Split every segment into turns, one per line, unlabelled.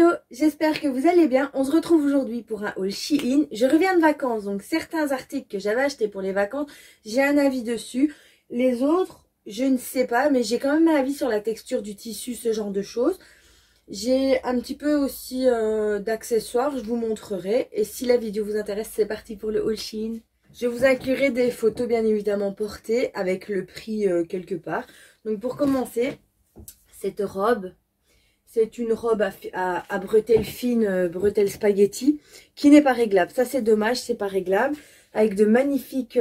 Hello, j'espère que vous allez bien. On se retrouve aujourd'hui pour un haul Shein. Je reviens de vacances, donc certains articles que j'avais achetés pour les vacances, j'ai un avis dessus. Les autres, je ne sais pas, mais j'ai quand même un avis sur la texture du tissu, ce genre de choses. J'ai un petit peu aussi d'accessoires, je vous montrerai. Et si la vidéo vous intéresse, c'est parti pour le haul Shein. Je vous inclurai des photos bien évidemment portées avec le prix quelque part. Donc pour commencer, cette robe... C'est une robe à bretelles fines, bretelles spaghetti, qui n'est pas réglable. Ça, c'est dommage, c'est pas réglable. Avec de magnifiques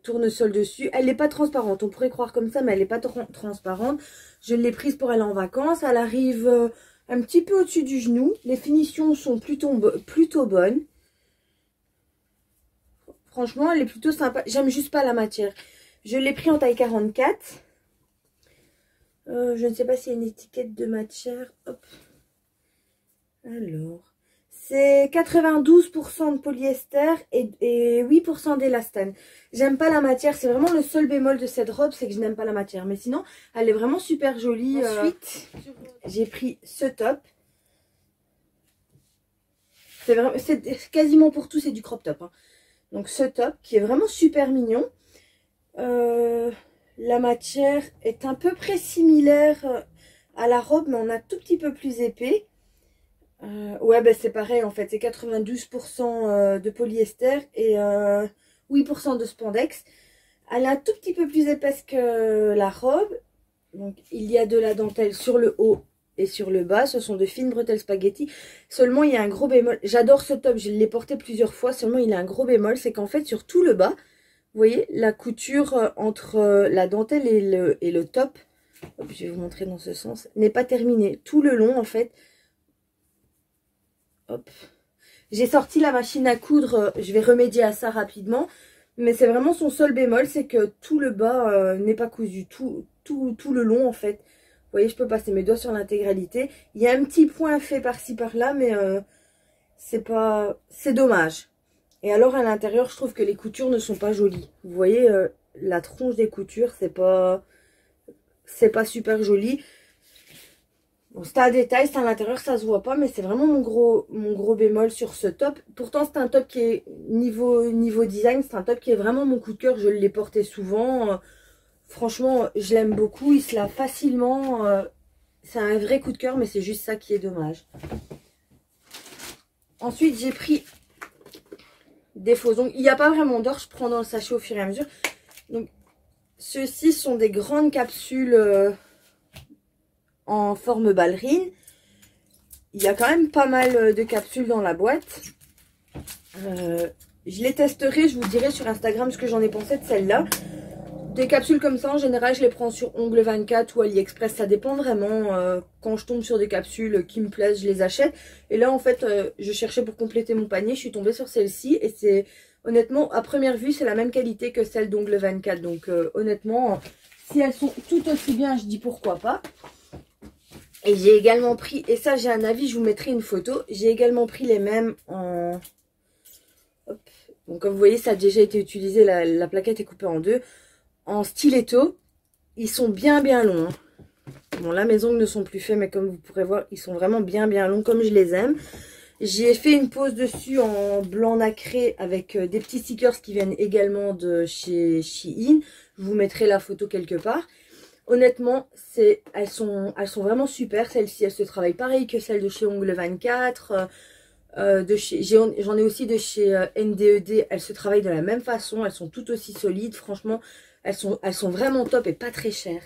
tournesols dessus. Elle n'est pas transparente. On pourrait croire comme ça, mais elle n'est pas transparente. Je l'ai prise pour aller en vacances. Elle arrive un petit peu au-dessus du genou. Les finitions sont plutôt bonnes. Franchement, elle est plutôt sympa. J'aime juste pas la matière. Je l'ai pris en taille 44. Je ne sais pas s'il y a une étiquette de matière. Hop. Alors, c'est 92% de polyester et 8% d'élastane. J'aime pas la matière. C'est vraiment le seul bémol de cette robe, c'est que je n'aime pas la matière. Mais sinon, elle est vraiment super jolie. Ensuite, j'ai pris ce top. C'est quasiment pour tout, c'est du crop top. Hein. Donc ce top qui est vraiment super mignon. La matière est à peu près similaire à la robe, mais on a un tout petit peu plus épais. Ouais, ben c'est pareil en fait, c'est 92% de polyester et 8% de spandex. Elle est un tout petit peu plus épaisse que la robe. Donc il y a de la dentelle sur le haut et sur le bas. Ce sont de fines bretelles spaghetti. Seulement il y a un gros bémol. J'adore ce top, je l'ai porté plusieurs fois. Seulement il a un gros bémol, c'est qu'en fait sur tout le bas, vous voyez, la couture entre la dentelle et le top, hop, je vais vous montrer dans ce sens, n'est pas terminée. Tout le long, en fait, hop, j'ai sorti la machine à coudre, je vais remédier à ça rapidement, mais c'est vraiment son seul bémol, c'est que tout le bas n'est pas cousu, tout le long, en fait. Vous voyez, je peux passer mes doigts sur l'intégralité. Il y a un petit point fait par-ci, par-là, mais c'est dommage. Et alors à l'intérieur, je trouve que les coutures ne sont pas jolies. Vous voyez, la tronche des coutures, c'est pas super joli. Bon, c'est un détail, c'est à l'intérieur, ça se voit pas, mais c'est vraiment mon gros bémol sur ce top. Pourtant, c'est un top qui est, niveau design, c'est un top qui est vraiment mon coup de cœur. Je l'ai porté souvent. Franchement, je l'aime beaucoup. Il se lave facilement. C'est un vrai coup de cœur, mais c'est juste ça qui est dommage. Ensuite, j'ai pris des faux ongles. Il n'y a pas vraiment d'or, je prends dans le sachet au fur et à mesure. Donc, ceux-ci sont des grandes capsules en forme ballerine. Il y a quand même pas mal de capsules dans la boîte. Je les testerai, je vous dirai sur Instagram ce que j'en ai pensé de celle-là. Des capsules comme ça, en général, je les prends sur Ongle 24 ou AliExpress. Ça dépend vraiment. Quand je tombe sur des capsules qui me plaisent, je les achète. Et là, en fait, je cherchais pour compléter mon panier. Je suis tombée sur celle-ci. Et c'est, honnêtement, à première vue, c'est la même qualité que celle d'Ongle 24. Donc, honnêtement, si elles sont tout aussi bien, je dis pourquoi pas. Et j'ai également pris, et ça, j'ai un avis, je vous mettrai une photo. J'ai également pris les mêmes en... Hop. Donc, comme vous voyez, ça a déjà été utilisé. La plaquette est coupée en deux. En stiletto, ils sont bien longs. Hein. Bon, là, mes ongles ne sont plus faits, mais comme vous pourrez voir, ils sont vraiment bien longs, comme je les aime. J'ai fait une pose dessus en blanc nacré avec des petits stickers qui viennent également de chez Shein. Je vous mettrai la photo quelque part. Honnêtement, elles sont vraiment super. Celle-ci, elle se travaille pareil que celle de chez Ongle 24. J'en ai aussi de chez NDED. Elles se travaillent de la même façon. Elles sont tout aussi solides. Franchement, elles sont vraiment top et pas très chères.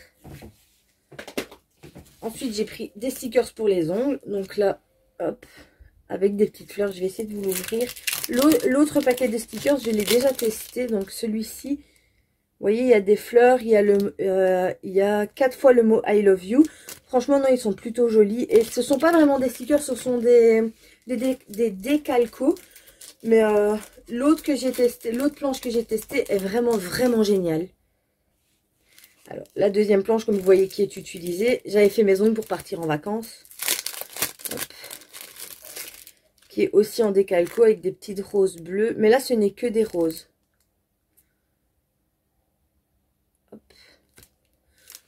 Ensuite, j'ai pris des stickers pour les ongles. Donc là, hop, avec des petites fleurs. Je vais essayer de vous l'ouvrir. L'autre paquet de stickers, je l'ai déjà testé. Donc celui-ci, vous voyez, il y a des fleurs. Il y a 4 fois le mot I love you. Franchement, non, ils sont plutôt jolis. Et ce ne sont pas vraiment des stickers, ce sont des décalcos. Mais l'autre planche que j'ai testée est vraiment géniale. Alors, la deuxième planche, comme vous voyez, qui est utilisée. J'avais fait mes ongles pour partir en vacances. Hop. Qui est aussi en décalco avec des petites roses bleues. Mais là, ce n'est que des roses. Hop.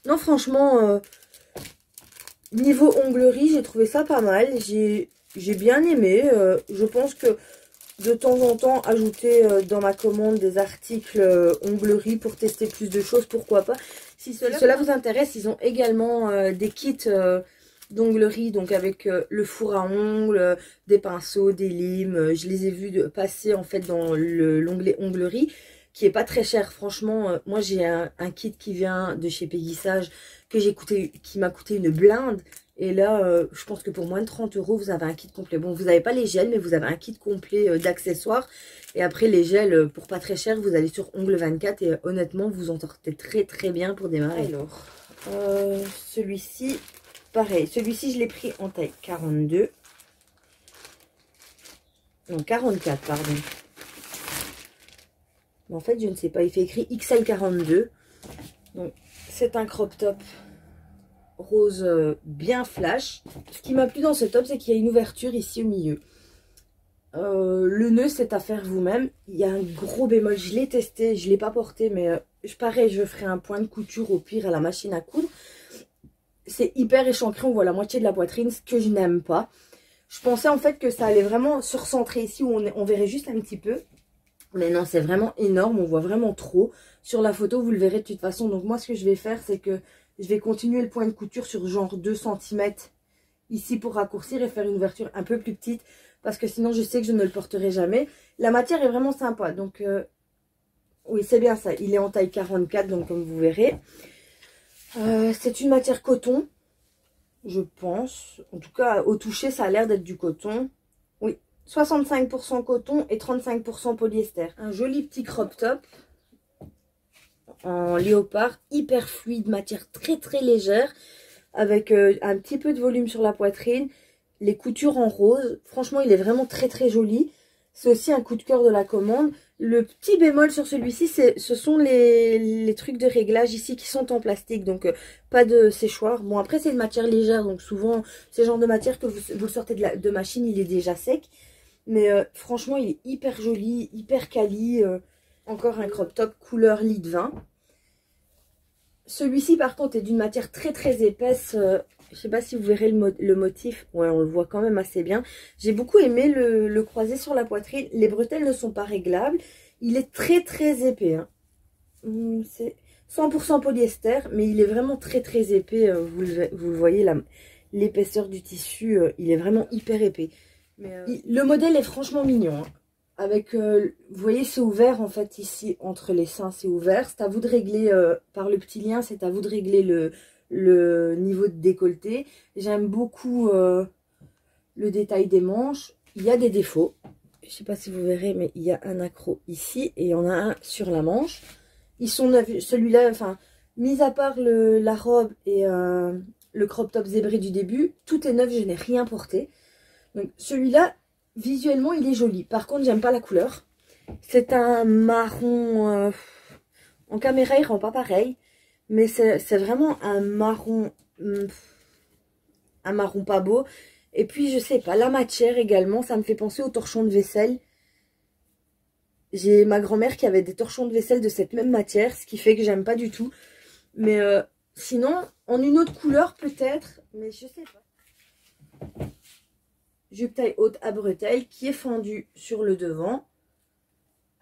Non, franchement, niveau onglerie, j'ai trouvé ça pas mal. j'ai bien aimé. Je pense que de temps en temps, ajouter dans ma commande des articles onglerie pour tester plus de choses, pourquoi pas. Si cela vous intéresse, ils ont également des kits d'onglerie, donc avec le four à ongles, des pinceaux, des limes. Je les ai vus passer en fait dans l'onglet onglerie, qui est pas très cher. Franchement, moi j'ai un kit qui vient de chez Peggy-Sage qui m'a coûté une blinde. Et là, je pense que pour moins de 30 €, vous avez un kit complet. Bon, vous n'avez pas les gels, mais vous avez un kit complet d'accessoires. Et après, les gels, pour pas très cher, vous allez sur Ongle 24. Et honnêtement, vous en sortez très très bien pour démarrer. Alors, celui-ci, pareil. Celui-ci, je l'ai pris en taille 42. Non, 44, pardon. Mais en fait, je ne sais pas. Il fait écrit XL 42. Donc, c'est un crop top rose bien flash. Ce qui m'a plu dans ce top, c'est qu'il y a une ouverture ici au milieu. Le nœud, c'est à faire vous-même. Il y a un gros bémol, je l'ai testé, je ne l'ai pas porté, mais pareil, je ferai un point de couture au pire à la machine à coudre. C'est hyper échancré, on voit la moitié de la poitrine, ce que je n'aime pas. Je pensais en fait que ça allait vraiment se recentrer ici, où on verrait juste un petit peu. Mais non, c'est vraiment énorme, on voit vraiment trop. Sur la photo, vous le verrez de toute façon. Donc moi, ce que je vais faire, c'est que je vais continuer le point de couture sur genre 2 cm ici pour raccourcir et faire une ouverture un peu plus petite. Parce que sinon, je sais que je ne le porterai jamais. La matière est vraiment sympa. Donc, oui, c'est bien ça. Il est en taille 44, donc comme vous verrez. C'est une matière coton, je pense. En tout cas, au toucher, ça a l'air d'être du coton. Oui, 65% coton et 35% polyester. Un joli petit crop top en léopard, hyper fluide, matière très très légère, avec un petit peu de volume sur la poitrine, les coutures en rose. Franchement, il est vraiment très très joli. C'est aussi un coup de cœur de la commande. Le petit bémol sur celui-ci, ce sont les trucs de réglage ici qui sont en plastique, donc pas de séchoir. Bon, après c'est une matière légère, donc souvent c'est le genre de matière que vous le sortez de machine, il est déjà sec. Mais franchement, il est hyper joli, hyper quali. Encore un crop top couleur lit de vin. Celui-ci par contre est d'une matière très très épaisse. Je sais pas si vous verrez le motif. Ouais, on le voit quand même assez bien. J'ai beaucoup aimé le croisé sur la poitrine. Les bretelles ne sont pas réglables. Il est très très épais. Hein. C'est 100% polyester, mais il est vraiment très très épais. Vous le voyez, l'épaisseur du tissu, il est vraiment hyper épais. Mais, le modèle est franchement mignon. Hein. Avec, vous voyez, c'est ouvert en fait ici, entre les seins, c'est ouvert. C'est à vous de régler, par le petit lien, c'est à vous de régler le niveau de décolleté. J'aime beaucoup le détail des manches. Il y a des défauts. Je ne sais pas si vous verrez, mais il y a un accroc ici et il y en a un sur la manche. Ils sont neufs. Celui-là, enfin, mis à part la robe et le crop top zébré du début, tout est neuf, je n'ai rien porté. Donc celui-là, visuellement, il est joli. Par contre, j'aime pas la couleur. C'est un marron... en caméra, il rend pas pareil. Mais c'est vraiment un marron... un marron pas beau. Et puis, je sais pas, la matière également, ça me fait penser aux torchons de vaisselle. J'ai ma grand-mère qui avait des torchons de vaisselle de cette même matière, ce qui fait que j'aime pas du tout. Mais sinon, en une autre couleur peut-être, mais je sais pas. Jupe taille haute à bretelles qui est fendue sur le devant.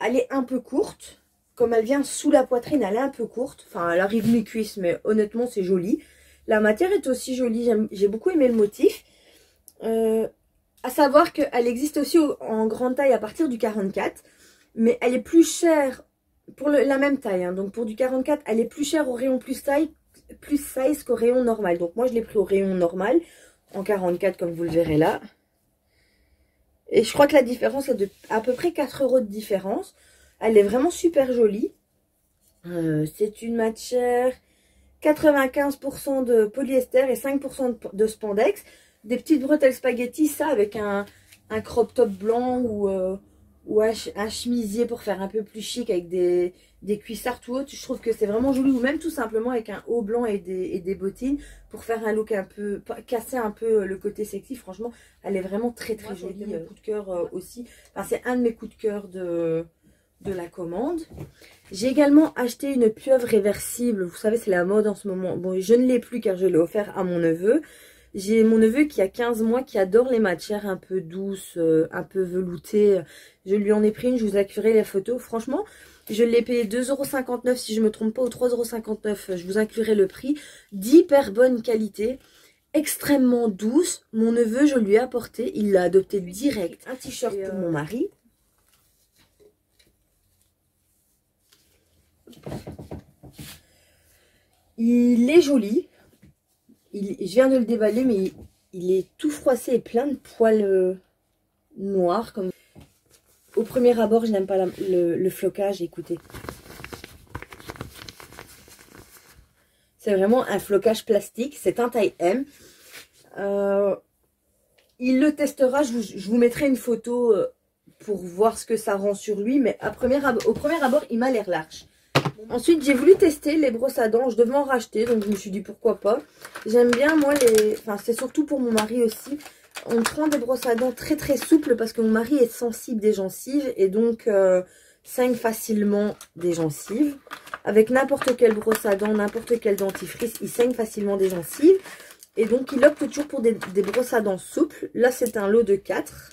Elle est un peu courte. Comme elle vient sous la poitrine, elle est un peu courte. Enfin, elle arrive mi-cuisse, mais honnêtement, c'est joli. La matière est aussi jolie. J'ai beaucoup aimé le motif. À savoir qu'elle existe aussi en grande taille à partir du 44. Mais elle est plus chère pour la même taille. Hein. Donc pour du 44, elle est plus chère au rayon plus size qu'au rayon normal. Donc moi, je l'ai pris au rayon normal. En 44, comme vous le verrez là. Et je crois que la différence est de à peu près 4 € de différence. Elle est vraiment super jolie. C'est une matière 95% de polyester et 5% de spandex. Des petites bretelles spaghetti, ça avec un crop top blanc ou un chemisier pour faire un peu plus chic avec des cuissards tout hautes. Je trouve que c'est vraiment joli. Ou même tout simplement avec un haut blanc et des bottines pour faire un look un peu, casser un peu le côté sexy. Franchement, elle est vraiment très très jolie. Mon coup de cœur aussi. Enfin, c'est un de mes coups de cœur de la commande. J'ai également acheté une pieuvre réversible. Vous savez, c'est la mode en ce moment. Bon, je ne l'ai plus car je l'ai offert à mon neveu. J'ai mon neveu qui a 15 mois qui adore les matières un peu douces, un peu veloutées. Je lui en ai pris une, je vous inclurai les photos. Franchement, je l'ai payé 2,59 € si je ne me trompe pas, ou 3,59 €. Je vous inclurai le prix. D'hyper bonne qualité, extrêmement douce. Mon neveu, je lui ai apporté, il l'a adopté direct. Un t-shirt pour mon mari. Il est joli. Je viens de le déballer, mais il est tout froissé et plein de poils noirs. Comme... Au premier abord, je n'aime pas le flocage. Écoutez. C'est vraiment un flocage plastique. C'est un taille M. Il le testera. Je vous mettrai une photo pour voir ce que ça rend sur lui. Mais au premier abord, il m'a l'air large. Ensuite, j'ai voulu tester les brosses à dents. Je devais en racheter, donc je me suis dit pourquoi pas. J'aime bien, moi, enfin, c'est surtout pour mon mari aussi. On prend des brosses à dents très très souples parce que mon mari est sensible des gencives et donc saigne facilement des gencives. Avec n'importe quelle brosse à dents, n'importe quel dentifrice, il saigne facilement des gencives. Et donc, il opte toujours pour des brosses à dents souples. Là, c'est un lot de 4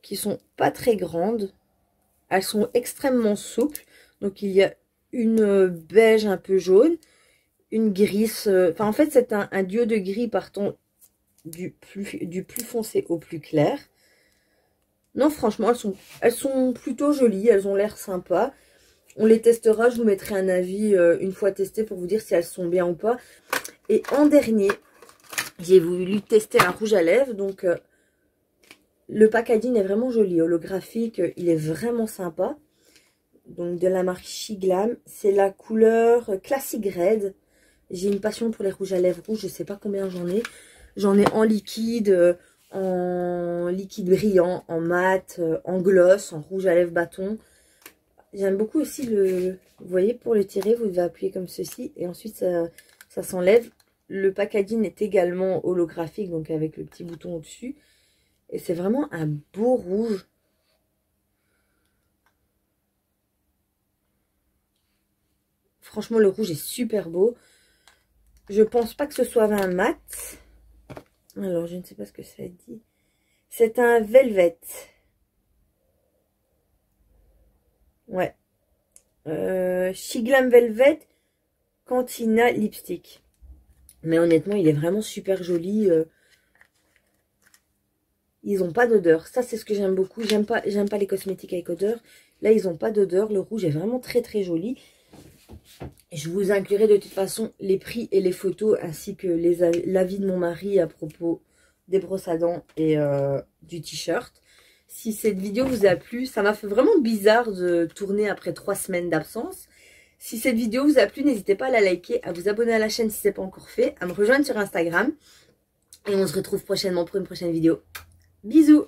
qui sont pas très grandes. Elles sont extrêmement souples. Donc, il y a une beige un peu jaune, une grise. Enfin, en fait, c'est un duo de gris partant du plus foncé au plus clair. Non, franchement, elles sont plutôt jolies. Elles ont l'air sympas. On les testera. Je vous mettrai un avis une fois testées pour vous dire si elles sont bien ou pas. Et en dernier, j'ai voulu tester un rouge à lèvres. Donc, le packaging est vraiment joli. Holographique, il est vraiment sympa. Donc de la marque Shiglam, c'est la couleur Classic Red. J'ai une passion pour les rouges à lèvres rouges, je sais pas combien j'en ai. J'en ai en liquide brillant, en mat, en gloss, en rouge à lèvres bâton. J'aime beaucoup aussi vous voyez, pour le tirer, vous devez appuyer comme ceci et ensuite ça s'enlève. Le packaging est également holographique, donc avec le petit bouton au-dessus. Et c'est vraiment un beau rouge. Franchement, le rouge est super beau. Je pense pas que ce soit un mat. Alors, je ne sais pas ce que ça dit. C'est un velvet. Ouais. Shiglam Velvet Cantina Lipstick. Mais honnêtement, il est vraiment super joli. Ils n'ont pas d'odeur. Ça, c'est ce que j'aime beaucoup. J'aime pas les cosmétiques avec odeur. Là, ils n'ont pas d'odeur. Le rouge est vraiment très, très joli. Je vous inclurai de toute façon les prix et les photos ainsi que l'avis de mon mari à propos des brosses à dents et du t-shirt. Si cette vidéo vous a plu, ça m'a fait vraiment bizarre de tourner après 3 semaines d'absence. Si cette vidéo vous a plu, n'hésitez pas à la liker, à vous abonner à la chaîne si ce n'est pas encore fait, à me rejoindre sur Instagram. Et on se retrouve prochainement pour une prochaine vidéo. Bisous!